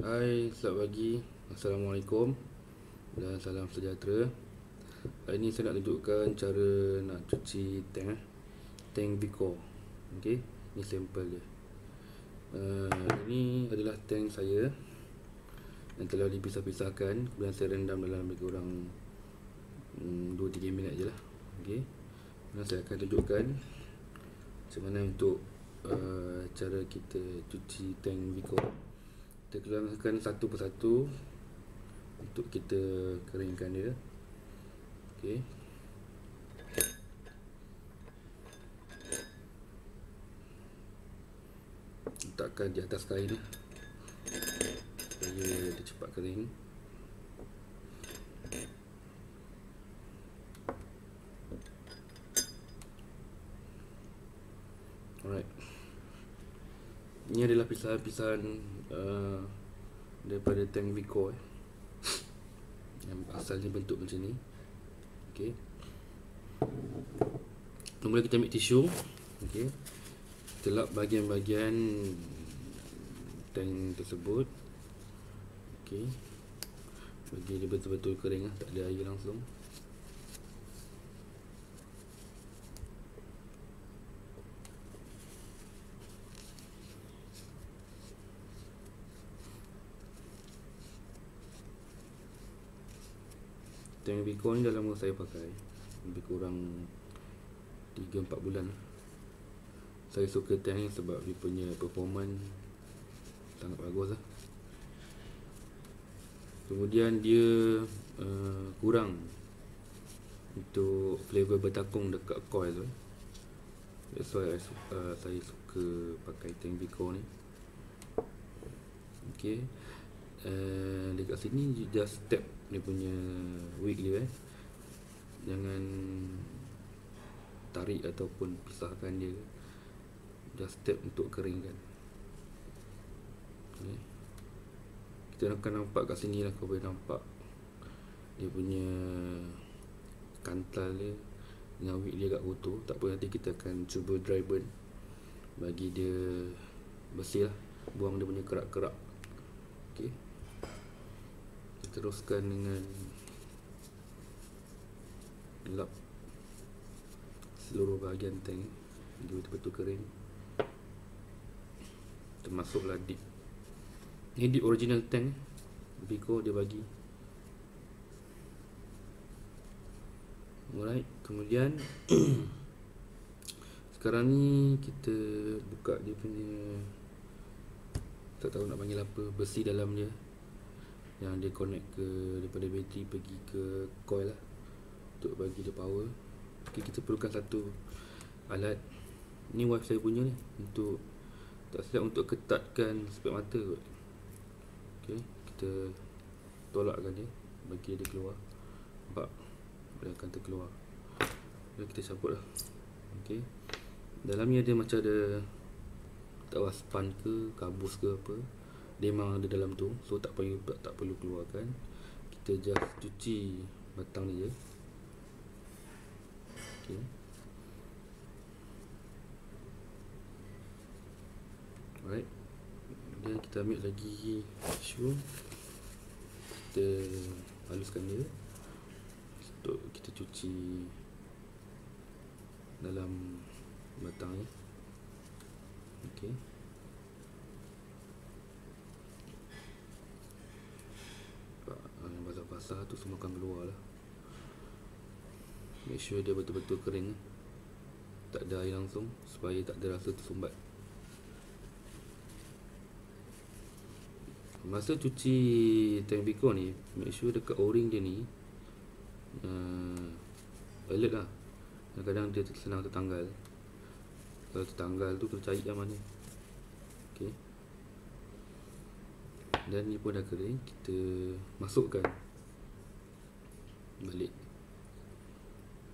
Hai, selamat pagi. Assalamualaikum dan salam sejahtera. Hari ini saya nak tunjukkan cara nak cuci tank Vico. Okey, ni sampel dia. Ini adalah tank saya yang telah dipisah-pisahkan. Kemudian saya rendam dalam lebih kurang 2-3 minit je lah. Okey, kemudian saya akan tunjukkan macam mana untuk cara kita cuci tank Vico. Kita keluarkan satu persatu untuk kita keringkan dia. Okey. Letakkan di atas kain supaya dia cepat kering. Alright. Ini adalah pisahan-pisahan daripada tank Vico yang asalnya bentuk macam ni. Okey. Mula kita ambil tisu. Okey. Kita lap bahagian-bahagian tank tersebut. Okey. Bagi dia betul-betul kering lah, tak ada air langsung. Tank Vico ni dah lama saya pakai, lebih kurang 3-4 bulan. Saya suka tank ni sebab dia punya performance sangat bagus lah. Kemudian dia kurang untuk flavor bertakung dekat coil tu. That's why saya suka pakai tank Vico ni. Okay, dekat sini just tap dia punya wick dia. Jangan tarik ataupun pisahkan dia, just tap untuk keringkan. Okay. Kita akan nampak kat sini lah, kau boleh nampak dia punya kantal dia dengan wick dia kat kotor. Tak apa, nanti kita akan cuba dry burn bagi dia bersih lah, buang dia punya kerak-kerak. Okay. Kita teruskan dengan lap seluruh bahagian tank dia betul-betul kering, termasuklah dip. Ini dip original tank Vico dia bagi. Alright, kemudian sekarang ni kita buka dia punya, tak tahu nak panggil apa, besi dalam dia yang dia connect ke daripada bateri pergi ke coil lah, untuk bagi dia power. Okay, kita perlukan satu alat. Ni wife saya punya ni, untuk tak silap untuk ketatkan spek mata kot. Okay, kita tolakkan dia bagi dia keluar. Nampak? Dia akan terkeluar. Dan kita cabut lah. Okay, dalamnya dia macam ada, tak tahu span ke kabus ke apa, dia memang ada dalam tu. So tak perlu keluarkan. Kita just cuci batang ni je. Okay. Alright. Kemudian kita ambil lagi tisu, kita haluskan dia untuk kita cuci dalam batang ni. Okay. Yang basah-basah tu semua akan keluar lah. Make sure dia betul-betul kering, tak ada air langsung, supaya tak ada rasa tersumbat. Masa cuci tank Vico ni, make sure dekat o-ring dia ni alert lah. Kadang-kadang dia senang tertanggal. Kalau tertanggal tu kena cari yang mana. Okay. Dan ni pun dah kering. Kita masukkan balik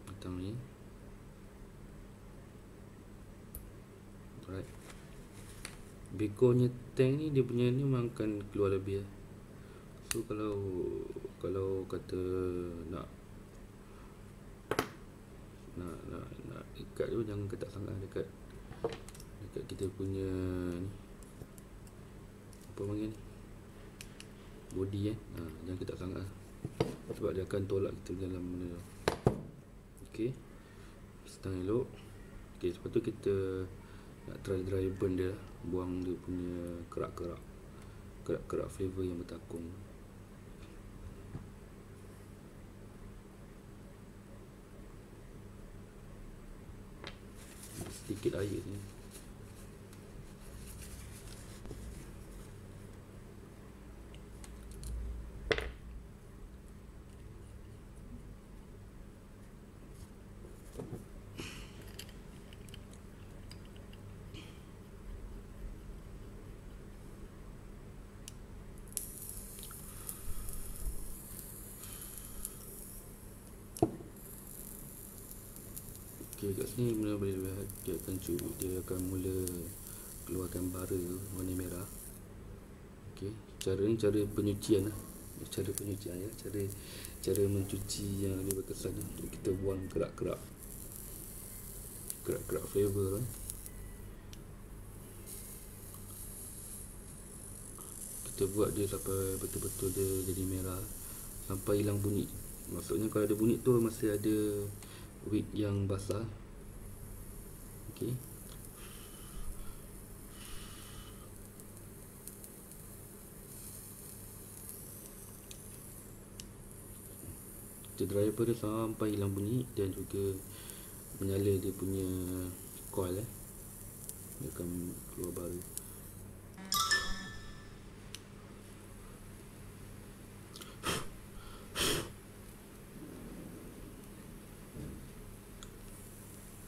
batang ni. Alright. Vico nya tank ni, dia punya ni memang akan keluar lebih lah. So kalau kata nak ikat tu, jangan ketat sangat dekat kita punya ni, apa panggil ni, body jangan ketat sangat lah. Sebab dia akan tolak kita dalam benda tu. Okay, setang elok. Okay, lepas tu kita nak try dry burn dia lah. Buang dia punya kerak-kerak flavor yang bertakung. Sedikit air ni. Okay, kat sini mula boleh lihat dia akan mula keluarkan bara warna merah. Okay, cara ni cara penyucian lah. Cara penyucian ya, cara mencuci yang lebih berkesan lah. Jadi kita buang kerak-kerak flavor lah. Kita buat dia sampai betul-betul dia jadi merah, sampai hilang bunyi. Maksudnya kalau ada bunyi tu masih ada wheat yang basah. Okay, kita dry dia sampai hilang bunyi dan juga menyala dia punya coil dia akan keluar baru.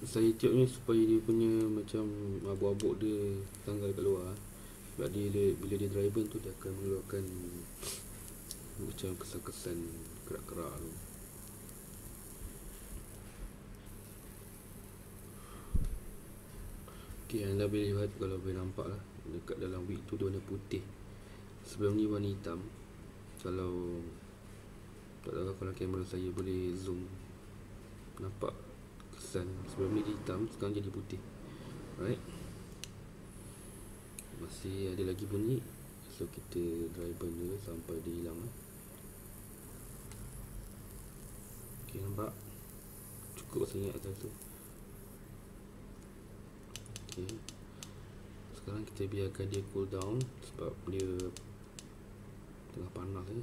Saya tiup ni supaya dia punya macam abuk-abuk dia tanggal kat luar. Sebab bila dia dry burn tu dia akan mengeluarkan macam kesan-kesan kerak-kerak tu. Okay, anda boleh lihat, kalau boleh nampak lah, dekat dalam wick tu dia warna putih. Sebelum ni warna hitam. Kalau tak tahu kalau kamera saya boleh zoom, nampak kesan sebelum ni dia hitam, sekarang jadi putih. Alright, masih ada lagi bunyi, so kita dry burn dia sampai dia hilang. Okay, nampak? Cukup rasanya atas tu. Okay, sekarang kita biarkan dia cool down sebab dia tengah panas ni.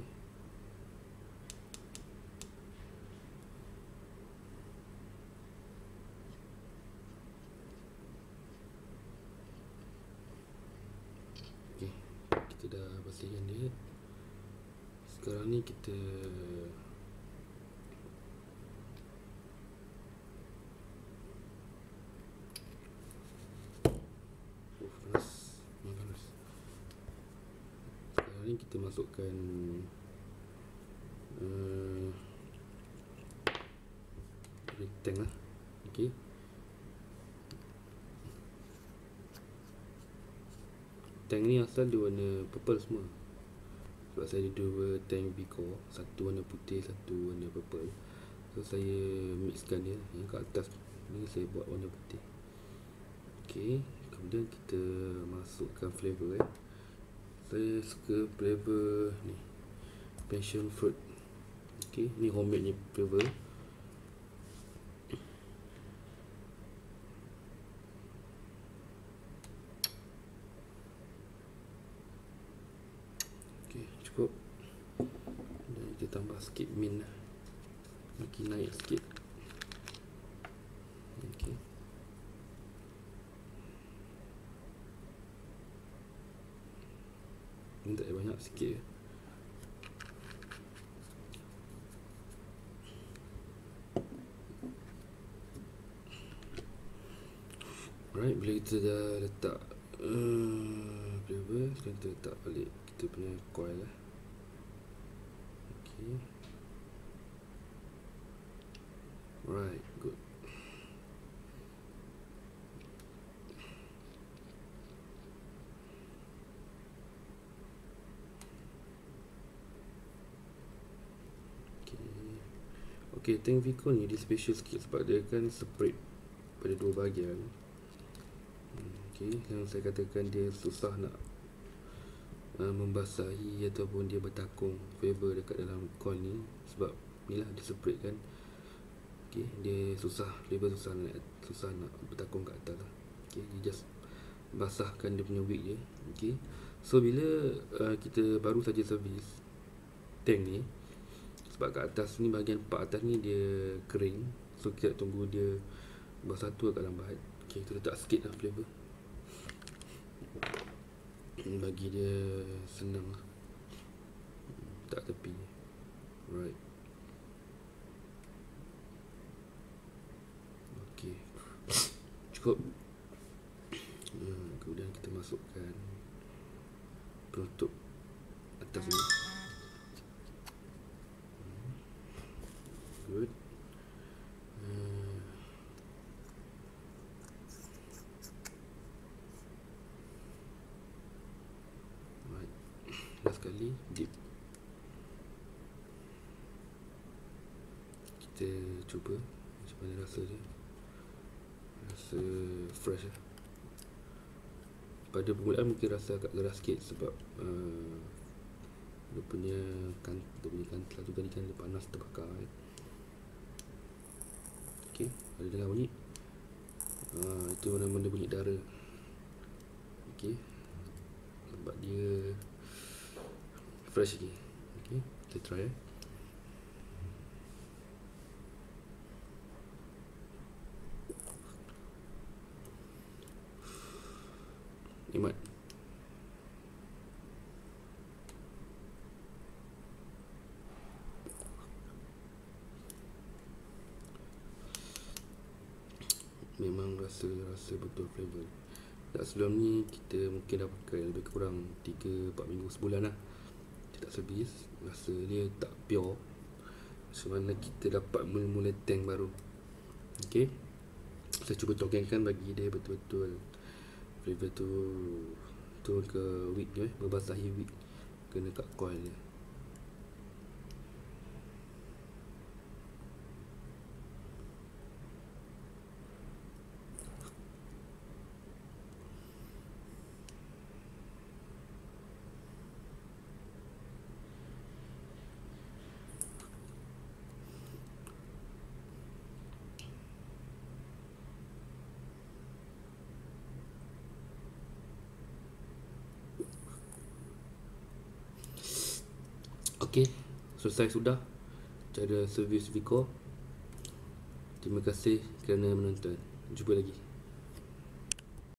Okay, kita dah bersihkan dia. Sekarang ni kita panas. Sekarang ni kita masukkan tank lah. Okay, tank ni asal dia warna purple semua. Sebab saya ada dua tank Vico, satu warna putih, satu warna purple. So saya mixkan dia. Yang kat atas ni saya buat warna putih. Okay, kemudian kita masukkan flavor Saya suka flavor ni, passion fruit. Okay, ni homemade ni flavor. Okay, cukup. Dan kita tambah sikit mint lah, makin naik sikit. Okay, ni tak banyak, sikit je. Alright, bila kita dah letak flavor, sekarang kita letak balik kita punya coil lah. Okay, alright, good. Okay, tank Vico ni dia special sikit sebab dia kan separate pada dua bahagian. Okay, yang saya katakan dia susah nak membasahi ataupun dia bertakung fiber dekat dalam coil ni. Sebab ni lah dia separate kan. Okay, dia susah, fiber susah nak bertakung kat atas lah. Okay, dia just basahkan dia punya wick je. Okay, so bila kita baru saja servis tank ni, sebab kat atas ni, bahagian part atas ni dia kering, so kita tunggu dia basah tu agak lambat. Okay, kita letak sikit lah flavor bagi dia senang lah. Tak tepi. Right. Okay, cukup. Kemudian kita masukkan penutup atas ni. Good. Right. Last kali dip. Kita cuba macam mana rasa dia. Rasa fresh lah. Pada permulaan mungkin rasa agak geras sikit sebab dia punya kantel tu tadi kan dia panas terbakar kan. Okay, ada dengar bunyi? Itu mana-mana bunyi dara. Okay, nampak dia fresh lagi. Okay, kita try nikmat. Memang rasa betul flavor. Tak, sebelum ni kita mungkin dah pakai lebih kurang 3-4 minggu, sebulan lah kita tak servis. Rasa dia tak pure, macam mana kita dapat mula-mula tank baru. Okay, saya cuba togengkan bagi dia betul-betul flavor tu turun ke wick dia, membasahi wick, kena kat coil dia. Okey, selesai sudah cara servis Vico. Terima kasih kerana menonton. Jumpa lagi.